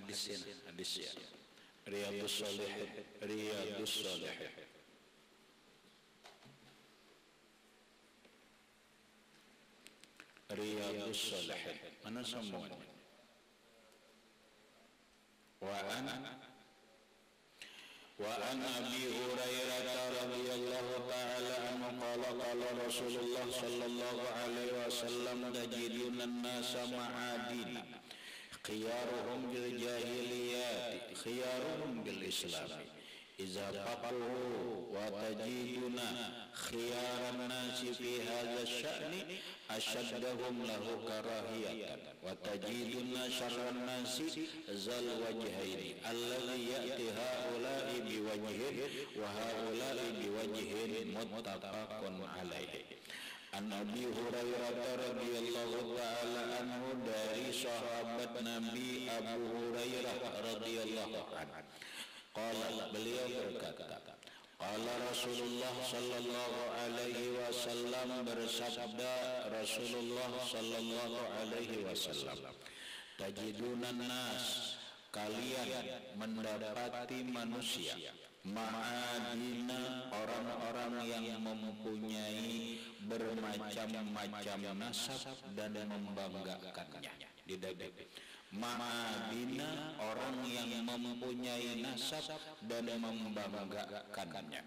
hadisnya, hadisnya. Riyadhus Shalihin, Riyadhus Shalihin. Riyadhus Shalihin. Mana semuanya? Wa an Abi Hurairah radhiyallahu ta'ala anhu qala qala Rasulullah sallallahu alaihi wasallam tajiduna an-nasa ma'adin khiyaruhum bil jahiliyati khiyaruhum bil islami iza faqahu wa tajiduna khiyaran nasi fi hadha sya'ni ashaddahum lahu karahiyatan wa tajiduna syarran nasi zal wajhaini alladhi ya'ti haula'i biwajhin wa haula'i biwajhin muttafaqun alaihi. An Abi Hurairah radhiyallahu ta'ala anhu, dari sahabat Nabi Abu Hurairah radhiyallahu anhu, qala, beliau berkata, qala Rasulullah sallallahu alaihi wasallam, bersabda Rasulullah sallallahu alaihi wasallam, tajidunan nas, kalian mendapati manusia, ma'adina, orang-orang yang mempunyai bermacam-macam nasab dan membanggakannya. Ma'adina, orang yang mempunyai nasab dan membanggakannya.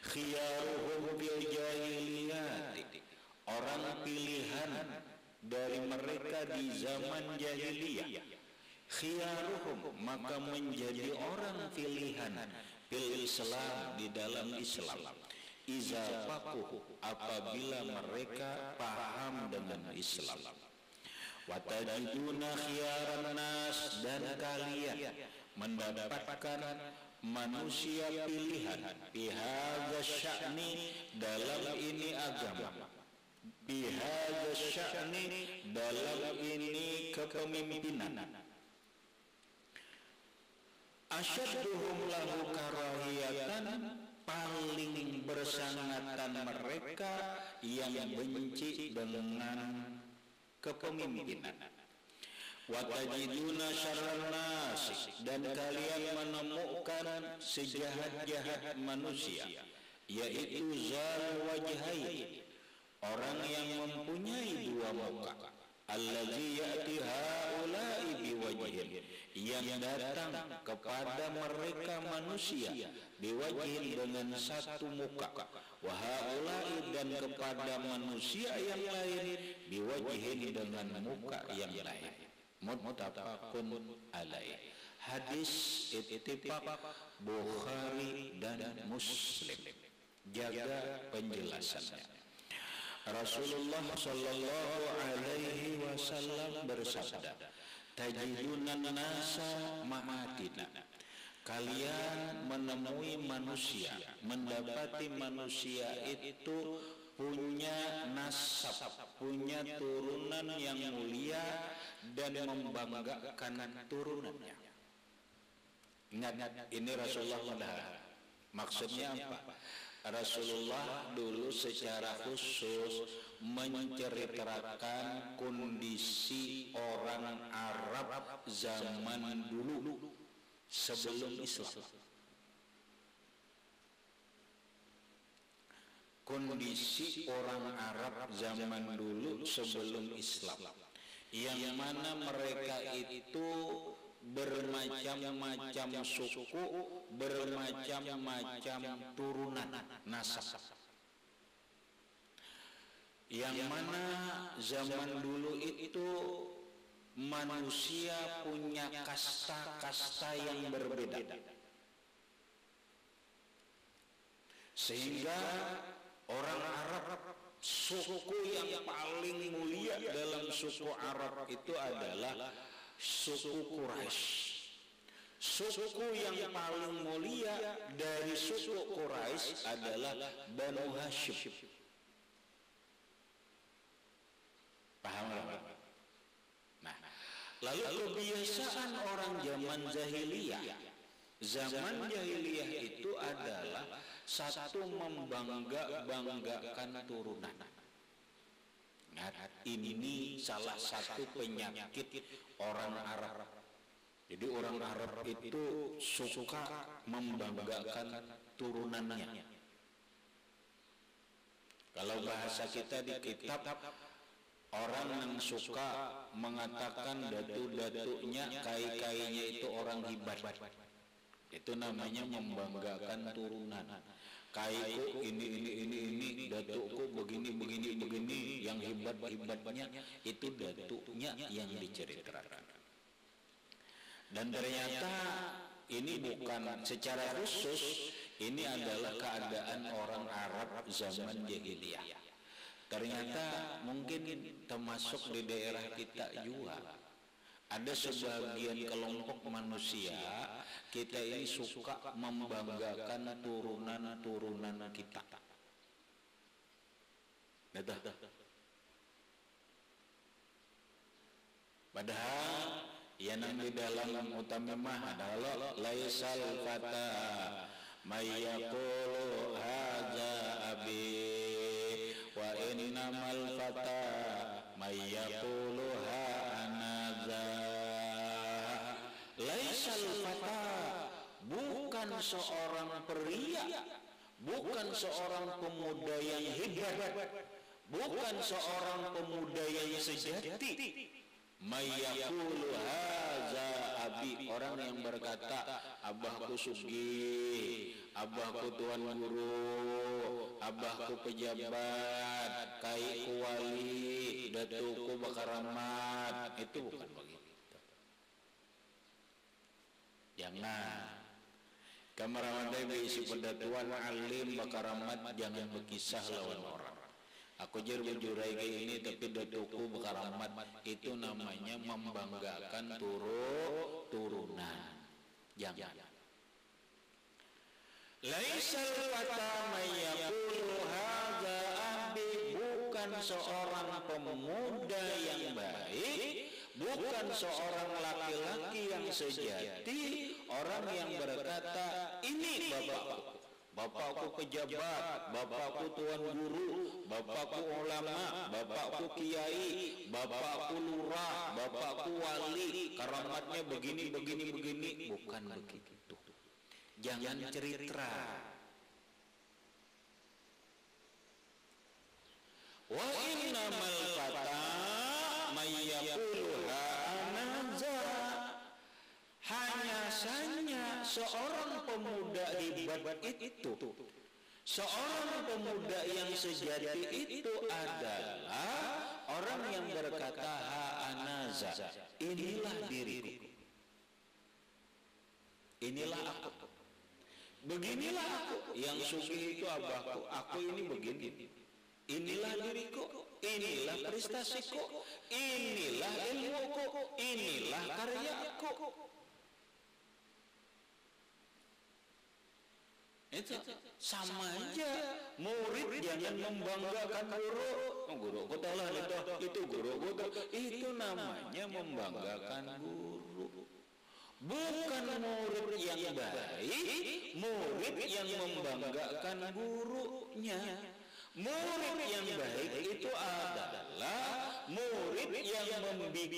Khiyaruhum bil jahiliyati, orang pilihan dari mereka di zaman jahiliyah. Khiyaruhum, maka menjadi orang pilihan fil Islam, di dalam Islam. Iza faqahu, apabila mereka paham dengan Islam. Wa tajiduna khiyaran nas, dan kalian mendapatkan manusia pilihan bihadza sya'ni, dalam ini agama, bihadza sya'ni, dalam ini kepemimpinan. Asyadduhum lahu karahiyatan, paling bersangatan mereka yang benci dengan kepemimpinan. Wa tajiduna syarran nas, dan kalian menemukan sejahat-jahat manusia, yaitu zal wajhain, orang yang mempunyai dua muka. Allazi ya'ti haula'i biwajhin, yang datang kepada mereka manusia biwajhin, dengan satu muka. Wa haula'i, dan kepada manusia yang lain biwajhin, dengan muka yang lain. Muttafaqun alaih. Hadis ittifaq Bukhari dan Muslim. Jaga penjelasannya. Rasulullah sallallahu alaihi wasallam bersabda, tajidunan nasa ma'adina, kalian menemui manusia, mendapati manusia itu punya nasab, punya turunan yang mulia dan membanggakan turunannya. Ingat, ini Rasulullah padahal. Maksudnya apa? Rasulullah dulu secara khusus menceritakan kondisi orang Arab zaman dulu sebelum Islam. Kondisi orang Arab zaman dulu sebelum Islam, yang mana mereka itu bermacam-macam suku, bermacam-macam turunan nasab. Yang mana zaman dulu itu manusia punya kasta-kasta yang berbeda, sehingga orang Arab, suku yang paling mulia dalam suku Arab itu adalah suku Quraisy. Suku yang paling mulia dari suku Quraisy adalah Banu Hashim. Paham nggak? Nah, lalu kebiasaan orang zaman jahiliyah. Zaman jahiliyah itu adalah satu membanggakan turunan. Nah, ini salah satu penyakit orang Arab. Jadi orang Arab itu suka membanggakan turunannya. Kalau bahasa kita di kitab, orang yang suka mengatakan datu-datunya, kai-kainya itu orang hebat. Itu namanya membanggakan turunan. Kaiku ini, datuku begini, yang hebat-hebatnya itu datunya yang diceritakan. Dan ternyata ini bukan secara khusus, ini adalah keadaan orang Arab zaman jahiliyah. Ternyata mungkin termasuk di daerah kita juga. Ada sebagian kelompok manusia, kita ini suka membanggakan turunan-turunan kita. Padahal ya nang di dalam utamamah adalah laisal fata mayyaqulu hadza abi wa innamal fata mayyaqulu ha anaza. Laisal fata, bukan seorang pria, bukan seorang pemuda yang hebat, bukan seorang pemuda yang sejati. Mayyaqulu hadza abi, orang yang berkata abahku sugih, abahku tuan guru, abahku pejabat, kaiku wali, datuku bakaramat. Itu bukan begitu. Jangan. Kamaramadai berisi pendatuan alim bakaramat, jangan berkisah lawan orang. Aku jer berjurai kayak ini tapi datuku bakaramat, itu namanya membanggakan turunan. Jangan. Laisal fata mayyaqulu hadza abi, bukan seorang pemuda yang baik, bukan seorang laki-laki yang sejati, orang yang berkata ini bapakku pejabat, bapakku tuan guru, bapakku ulama, bapakku kiai, bapakku lurah, bapakku wali, karamatnya begini. Bukan begitu. Jangan cerita. Wa innamal fata mayyaqulu hanaza, hanya saja seorang pemuda hebat itu, seorang pemuda yang sejati itu adalah orang yang berkata hanaza, inilah diriku, inilah aku, beginilah aku, yang sugih itu abahku, aku ini begini, inilah diriku, inilah prestasiku, inilah ilmuku, inilah karyaku. Itu sama aja. Murid jangan membanggakan guru. Guruku telah itu guruku, itu namanya membanggakan guru. Bukan murid yang baik, murid yang membanggakan gurunya. Murid yang baik itu adalah murid yang membuat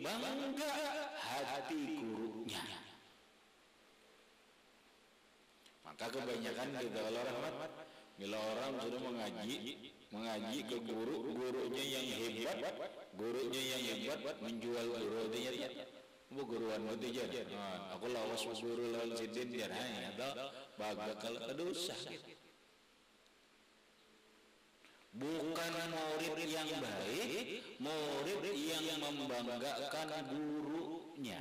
bangga hati gurunya. Maka kebanyakan kita kalau rahmat, bila orang sudah mengaji ke gurunya yang hebat, menjual gurunya bu guruan itu jar. Aku lawas guru lawan sidin jar atau bakal dosa. Bukan murid yang baik, murid yang membanggakan gurunya.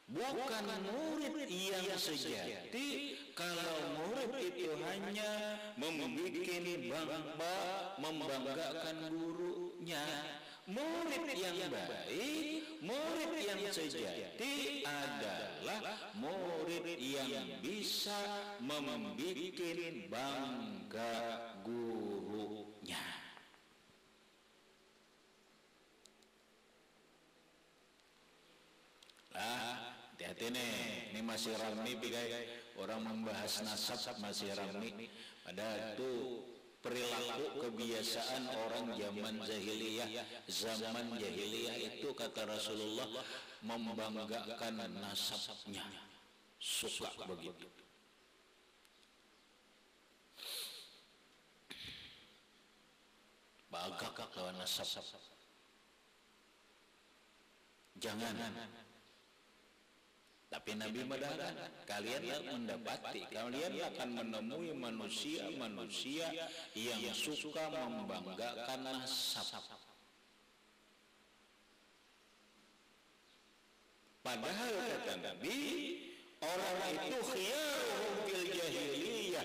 Bukan murid yang sejati. Kalau murid itu hanya membanggakan gurunya. Murid yang baik, murid yang sejati adalah murid yang bisa membuat bangga gurunya. Hati-hati nih, ini masih ramai pikai orang membahas nasab masih ramai. Padahal itu perilaku kebiasaan orang zaman jahiliyah. Zaman jahiliyah itu kata Rasulullah membanggakan nasabnya, suka begitu. Bangga lawan nasab. Jangan. Tapi Nabi mengatakan, kalian akan menemui manusia yang suka membanggakan nasab. Padahal kata Nabi, orang itu khiyaruhum fil jahiliyah.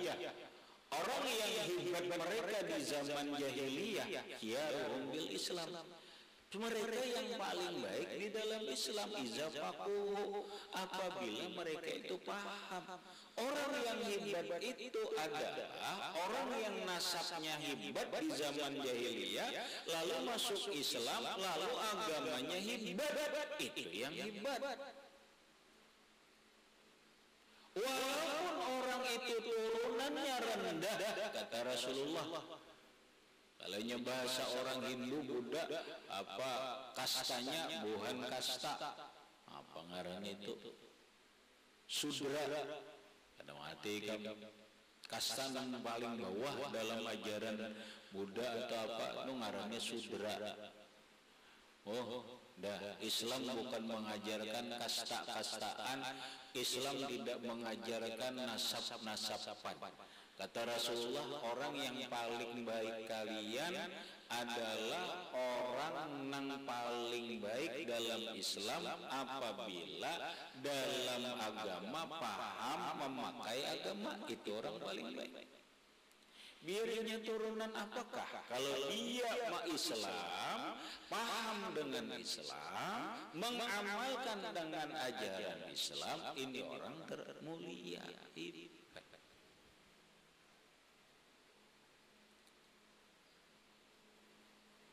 Orang yang hebat mereka di zaman jahiliyah, khiyaruhum bil Islam. Mereka yang paling baik di dalam Islam, iza faqahu, apabila mereka itu paham. Orang yang hebat itu adalah orang yang nasabnya hebat di zaman jahiliyah, lalu masuk Islam, lalu agamanya hebat. Itu yang hebat. Walaupun orang itu turunannya rendah, kata Rasulullah. Kalau bahasa orang Hindu, Buddha, apa kastanya, buhan kasta, apa ngaran itu, sudra, ada mati kan, kasta yang paling bawah dalam ajaran Buddha atau apa, itu ngarannya sudra. Oh, dah Islam bukan mengajarkan kasta-kastaan, Islam tidak mengajarkan nasab-nasaban. Kata Rasulullah, orang yang paling baik kalian adalah orang yang paling baik dalam Islam apabila dalam agama paham memakai agama, itu orang paling baik. Biarnya turunan apakah, kalau dia Islam, paham dengan Islam, mengamalkan dengan ajaran Islam, ini orang termulia.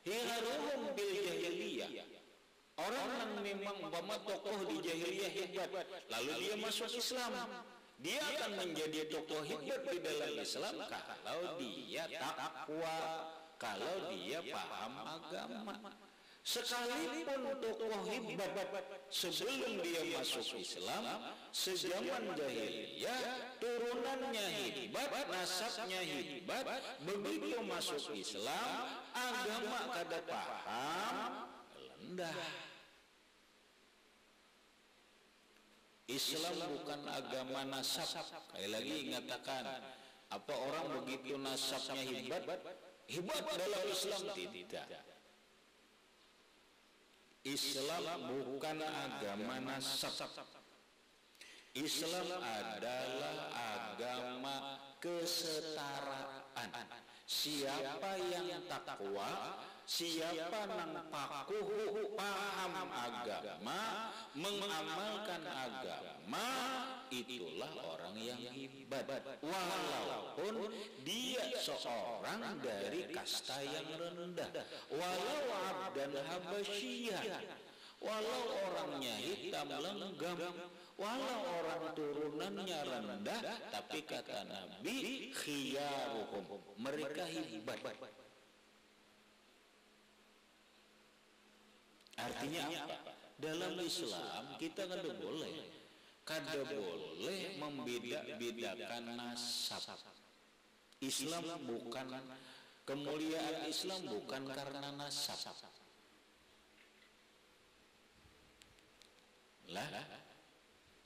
Khiyaruhum bil jahiliyah. Orang yang memang umpama tokoh di jahiliyah hebat, lalu dia masuk Islam, dia akan menjadi tokoh hebat di dalam Islam kalau dia takwa, kalau dia paham agama. Sekalipun tokoh hebat sebelum dia masuk Islam, sejaman jahiliyah, turunannya hebat, nasabnya hebat, begitu masuk Islam, agama kada paham, rendah. Islam bukan agama nasab. Sekali lagi ingatakan, apa orang begitu nasabnya hebat dalam Islam? Tidak. Islam bukan agama nasab. Islam adalah agama kesetaraan. Siapa yang takwa, siapa yang paham agama, mengamalkan agama, itulah orang yang hebat. Walaupun dia seorang dari kasta yang rendah, walau abdan habasyiyah, walau orangnya hitam lenggam, walau orang turunannya rendah, tapi kata Nabi, khiyaruhum, mereka hebat. Artinya apa? Dalam Islam kita kada boleh membeda-bedakan nasab. Islam bukan, kemuliaan Islam bukan karena nasab. Lah,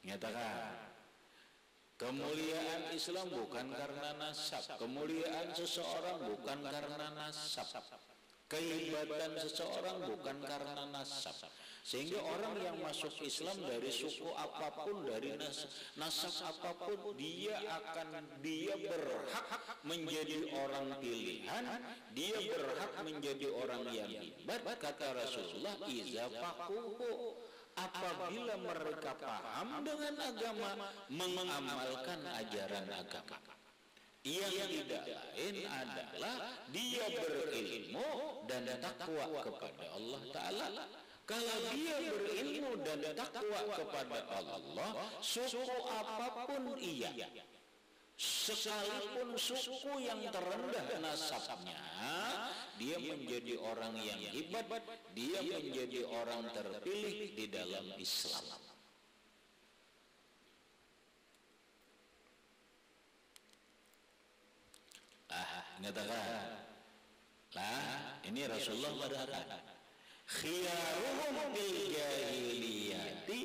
nyatakan kemuliaan Islam bukan karena nasab. Kemuliaan seseorang bukan karena nasab. Kehebatan seseorang bukan karena nasab. Sehingga orang yang masuk Islam dari suku apapun, dari nasab apapun, dia berhak menjadi orang pilihan, dia berhak menjadi orang yang hebat. Kata Rasulullah, iza faqahu, apabila mereka paham dengan agama, mengamalkan ajaran agama. Yang tidak lain adalah dia berilmu dan takwa kepada Allah Ta'ala. Kalau dia berilmu dan takwa kepada Allah, suku apapun ia, sekalipun suku yang terendah nasabnya, dia menjadi orang yang hebat, dia menjadi orang terpilih di dalam Islam. Nyatakan lah, ini Rasulullah berkata, khiyaruhum bil jahiliyati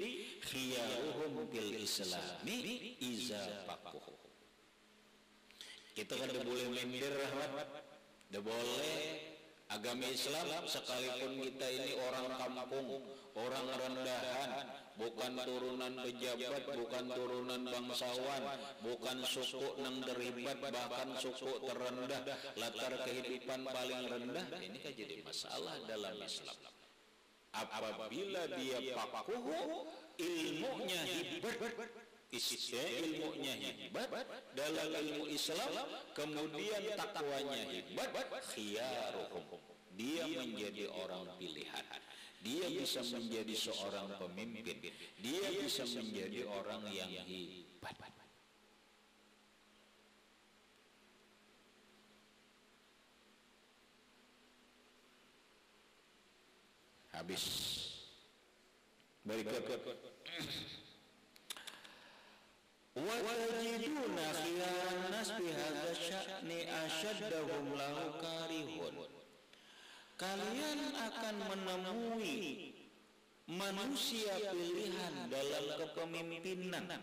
khiyaruhum bil islami iza faqahu. Kita kan boleh minder rahmat, boleh agama Islam sekalipun kita ini orang kampung, orang rendahan, bukan turunan pejabat, bukan turunan bangsawan, bukan suku nang deribat, bahkan suku terendah, latar kehidupan paling rendah, ini kan jadi masalah dalam Islam. Apabila dia pakuhu, ilmunya hebat, ilmunya hebat dalam ilmu Islam, kemudian takwanya hebat, khiyaruhum, dia menjadi orang pilihan, dia bisa menjadi seorang pemimpin, dia bisa menjadi orang yang hebat. Habis berikut wa tajiduna khiyaran nas bi hadza sya'ni ashaddahum lahu karihun. Kalian akan menemui manusia pilihan dalam kepemimpinan,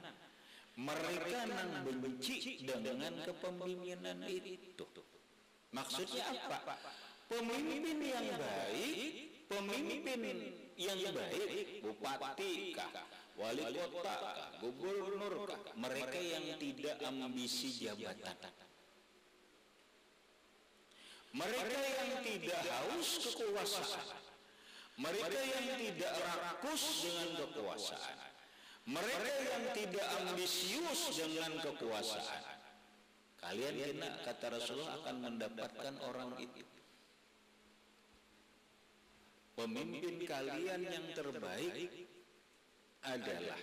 mereka yang benci dengan kepemimpinan itu. Maksudnya apa? Pemimpin yang baik, bupati kah, wali kota kah, gubernur kah, mereka yang tidak ambisi jabatan, mereka yang tidak haus kekuasaan, mereka yang tidak rakus dengan kekuasaan, mereka yang tidak ambisius dengan kekuasaan. Kalian kata Rasulullah akan mendapatkan orang itu. Pemimpin kalian yang terbaik adalah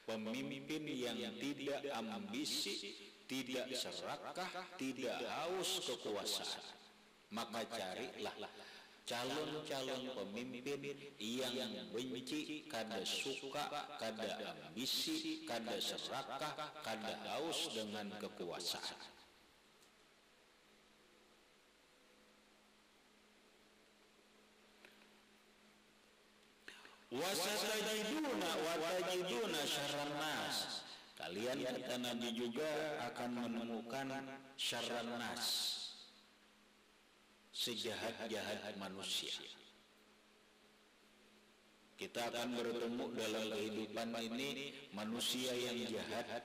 pemimpin yang tidak ambisi, tidak serakah, tidak haus kekuasaan. Maka carilah calon-calon pemimpin yang benci, kada suka, kada ambisi, kada serakah, kada haus dengan kekuasaan. Watajiduna syarran nas. Kalian kata Nabi juga akan menemukan syarran nas, sejahat-jahat manusia. Kita akan bertemu dalam kehidupan ini manusia yang jahat.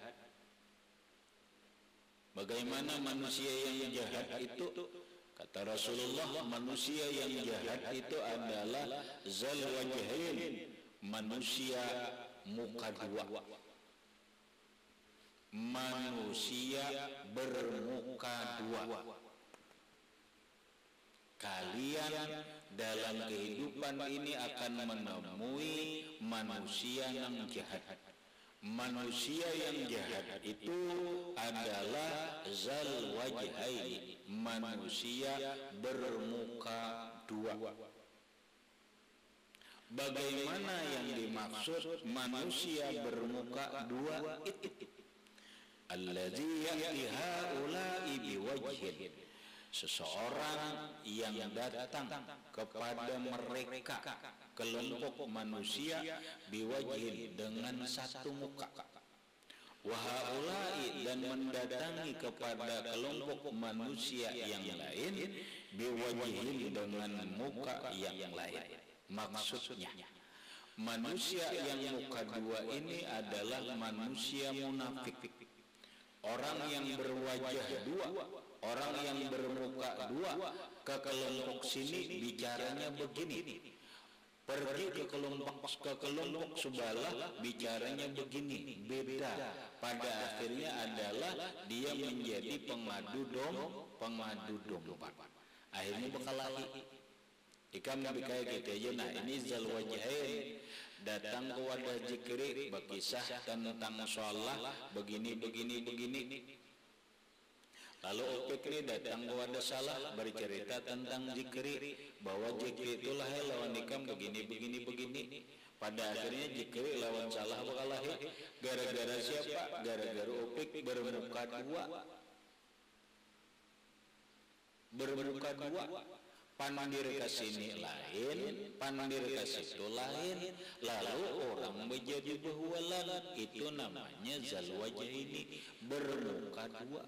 Bagaimana manusia yang jahat itu? Kata Rasulullah, manusia yang jahat itu adalah zal wajhain, manusia muka dua, manusia bermuka dua. Kalian dalam kehidupan ini akan menemui manusia yang jahat. Manusia yang jahat itu adalah zal wajhaini, manusia bermuka dua. Bagaimana yang dimaksud manusia bermuka dua itu? Alladzi ya'ti haula'i biwajhin, seseorang yang datang kepada mereka, kelompok manusia, biwajhin, dengan satu muka, wahaulai, dan mendatangi kepada kelompok manusia yang lain, biwajhin, dengan muka yang lain. Maksudnya manusia yang muka dua ini adalah manusia munafik, orang yang berwajah dua, orang yang bermuka dua. Ke kelompok sini bicaranya begini, pergi ke kelompok sebelah bicaranya begini, beda. Pada akhirnya adalah dia menjadi pengadu domba. Akhirnya berkelahi. Ikam kayak gitu aja. Nah, ini zal wajhain, datang ke wadah zikri, berkisah tentang sholat begini. Lalu Opik ini datang kepada Salah bercerita tentang Jikri, bahwa Jikri itulah lawan nikam begini. Pada akhirnya Jikri lawan Salah bakalah gara-gara siapa? Gara-gara Opik bermuka dua. Pandir ke sini lain, pandir ke situ lain, lalu orang menjadi behualan. Itu namanya zalwajah ini, bermuka dua.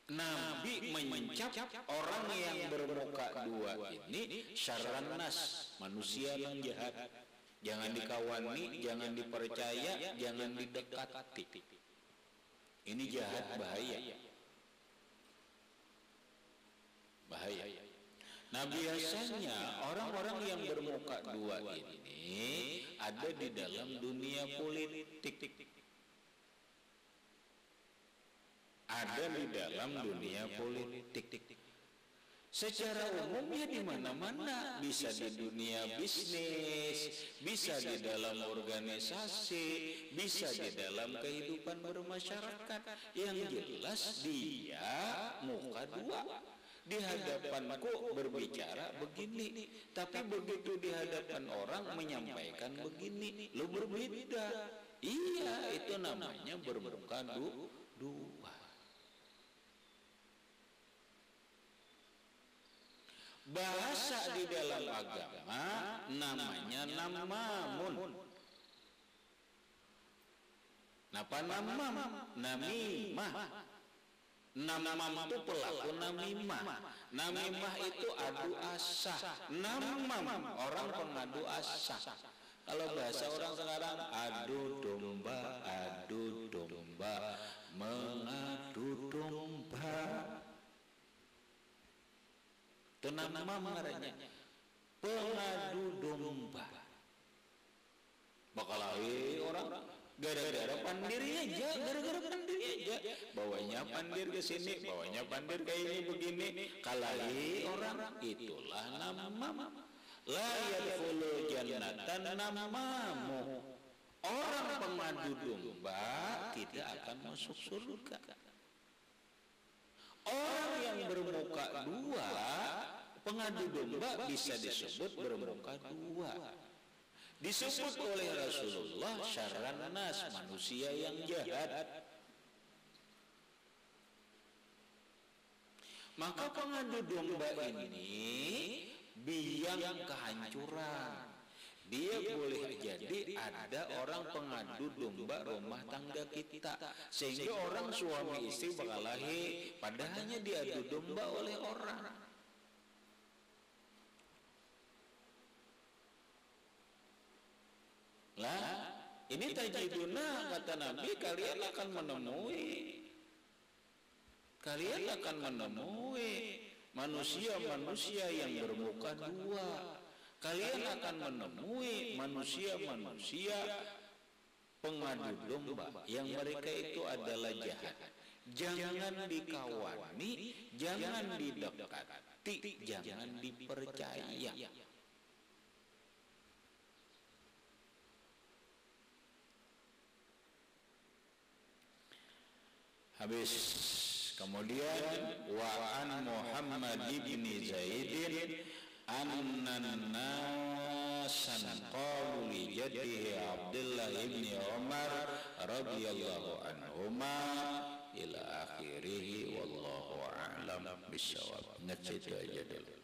Nabi mencap orang yang bermuka dua ini syarran nas, manusia yang jahat. Jangan dikawani, jangan dipercaya, jangan didekati. Ini jahat, bahaya. Nah, biasanya orang-orang yang bermuka dua ini ada di dalam dunia politik. Secara umum ya di mana-mana, bisa di dunia bisnis, bisa di dalam organisasi, bisa di dalam kehidupan bermasyarakat. Yang jelas dia muka dua. Di hadapanku berbicara begini, tapi begitu di hadapan orang menyampaikan begini, lu berbeda. Iya, itu namanya bermuka dua. Bahasa di dalam agama namanya namamun. Napa namimah. Namam itu pelaku namimah. Namimah itu adu asah. Namam orang pengadu asah. Kalau bahasa orang sekarang adu domba, mengadu domba. Itu namam ngarannya. Pengadu domba. Bakalahi orang gara-gara pandirnya aja, bawanya pandir ke sini, bawanya pandir kayak ini begini, kalahi orang, itulah namam. La yadkhulu jannatan namamu. Orang pengadu domba tidak akan masuk surga. Orang yang bermuka dua, pengadu domba bisa disebut bermuka dua. Disebut oleh Rasulullah syarran nas, manusia yang jahat. Maka pengadu domba ini biang kehancuran. Dia boleh jadi ada orang pengadu domba rumah tangga kita, sehingga orang suami istri bakalahi padahalnya diadu domba oleh orang. Lah, ini tajiduna, kata Nabi, kalian akan menemui manusia-manusia yang bermuka dua. Kalian akan menemui manusia-manusia pengadu domba yang mereka itu adalah jahat. Jangan dikawani, jangan didekati, jangan dipercaya. Habis. Kemudian wa an Muhammad bin Zaidin annan nasan qalu li jaddihi Abdullah bin Umar radhiyallahu anhuma ila akhirih wallahu a'lam bissawab. Ingat itu aja dulu.